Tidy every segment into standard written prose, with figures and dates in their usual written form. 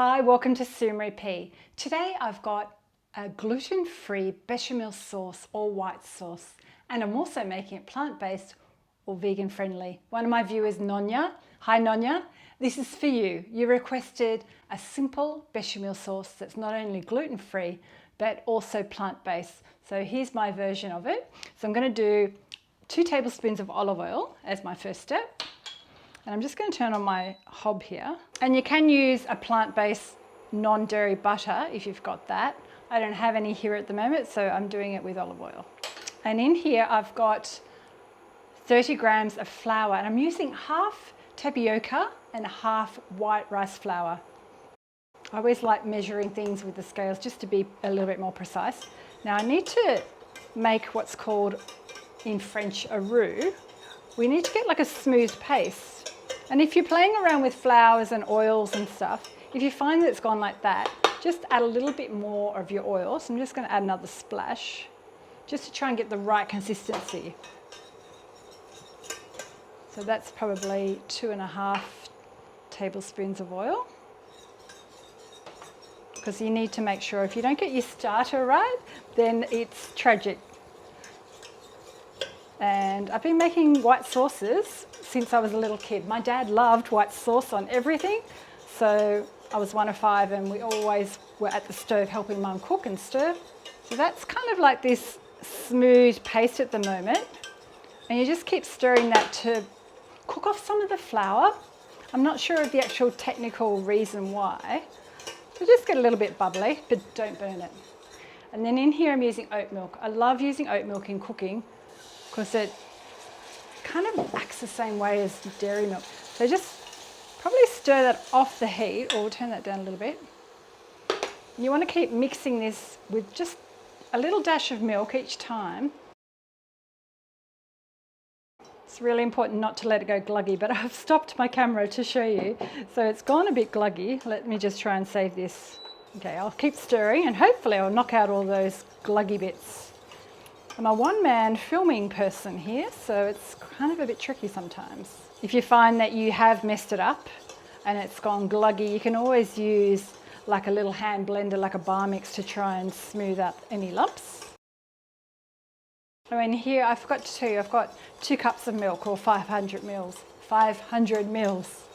Hi, welcome to Sumery P. Today I've got a gluten-free bechamel sauce or white sauce, and I'm also making it plant-based or vegan friendly. One of my viewers, Nonya, hi Nonya, this is for you. You requested a simple bechamel sauce that's not only gluten-free but also plant-based. So here's my version of it. So I'm going to do 2 tablespoons of olive oil as my first step. And I'm just going to turn on my hob here. And you can use a plant-based non-dairy butter if you've got that. I don't have any here at the moment, so I'm doing it with olive oil. And in here I've got 30 grams of flour, and I'm using half tapioca and half white rice flour. I always like measuring things with the scales just to be a little bit more precise. Now I need to make what's called in French a roux. We need to get like a smooth paste. And if you're playing around with flours and oils and stuff, if you find that it's gone like that, just add a little bit more of your oil. So I'm just going to add another splash just to try and get the right consistency. So that's probably 2.5 tablespoons of oil. Because you need to make sure if you don't get your starter right, then it's tragic. And I've been making white sauces since I was a little kid. My dad loved white sauce on everything. So I was one of 5 and we always were at the stove helping Mum cook and stir. So that's kind of like this smooth paste at the moment. And you just keep stirring that to cook off some of the flour. I'm not sure of the actual technical reason why. So just get a little bit bubbly, but don't burn it. And then in here I'm using oat milk. I love using oat milk in cooking because it kind of acts the same way as dairy milk. So just probably stir that off the heat, or we'll turn that down a little bit. And you want to keep mixing this with just a little dash of milk each time. It's really important not to let it go gluggy, but I've stopped my camera to show you. So it's gone a bit gluggy. Let me just try and save this. Okay, I'll keep stirring and hopefully I'll knock out all those gluggy bits. I'm a one-man filming person here, so it's kind of a bit tricky sometimes. If you find that you have messed it up and it's gone gluggy, you can always use like a little hand blender, like a Bamix, to try and smooth out any lumps. Oh, and here I forgot to tell you, I've got 2 cups of milk, or 500 mils. 500 mils.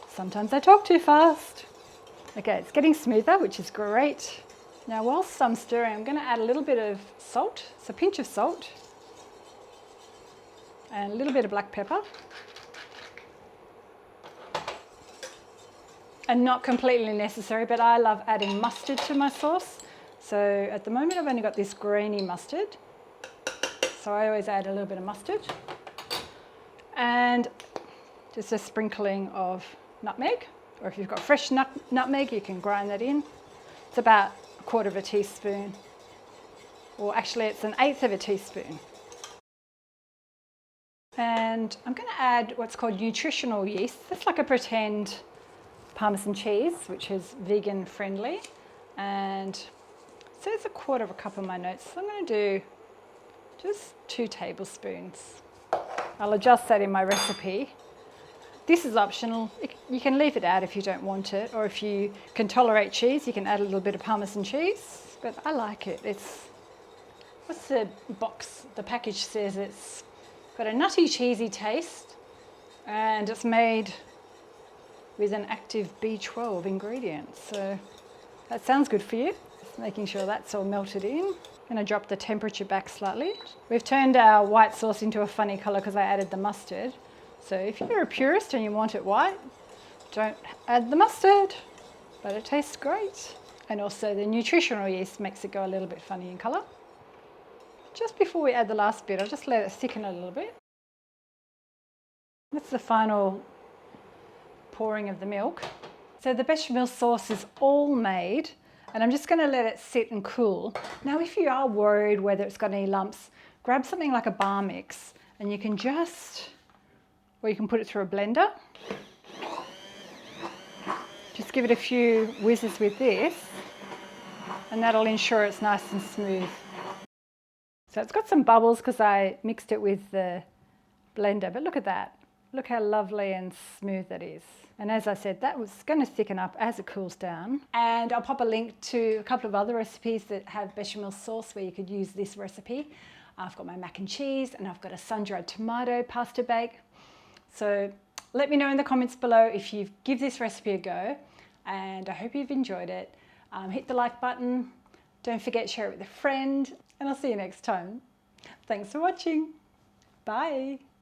Sometimes I talk too fast. Okay, it's getting smoother, which is great. Now whilst I'm stirring, I'm going to add a little bit of salt, so a pinch of salt, and a little bit of black pepper. And not completely necessary, but I love adding mustard to my sauce. So at the moment I've only got this greeny mustard, so I always add a little bit of mustard. And just a sprinkling of nutmeg, or if you've got fresh nutmeg, you can grind that in. It's about 1/4 teaspoon, or actually it's 1/8 teaspoon. And I'm going to add what's called nutritional yeast. That's like a pretend Parmesan cheese, which is vegan friendly. And so it's 1/4 cup of my notes. So I'm going to do just 2 tablespoons. I'll adjust that in my recipe. This is optional. You can leave it out if you don't want it, or if you can tolerate cheese, you can add a little bit of Parmesan cheese, but I like it. It's, what's the box? The package says it's got a nutty, cheesy taste, and it's made with an active B12 ingredient. So that sounds good for you. Just making sure that's all melted in. I'm going to drop the temperature back slightly. We've turned our white sauce into a funny color because I added the mustard. So if you're a purist and you want it white, don't add the mustard, but it tastes great. And also the nutritional yeast makes it go a little bit funny in colour. Just before we add the last bit, I'll just let it thicken a little bit. That's the final pouring of the milk. So the bechamel sauce is all made, and I'm just going to let it sit and cool. Now if you are worried whether it's got any lumps, grab something like a Bamix and you can just, or you can put it through a blender. Just give it a few whizzes with this, and that'll ensure it's nice and smooth. So it's got some bubbles because I mixed it with the blender, but look at that. Look how lovely and smooth that is. And as I said, that was going to thicken up as it cools down. And I'll pop a link to a couple of other recipes that have bechamel sauce where you could use this recipe. I've got my mac and cheese, and I've got a sun-dried tomato pasta bake. So let me know in the comments below if you give this recipe a go, and I hope you've enjoyed it. Hit the like button, don't forget to share it with a friend, and I'll see you next time. Thanks for watching. Bye.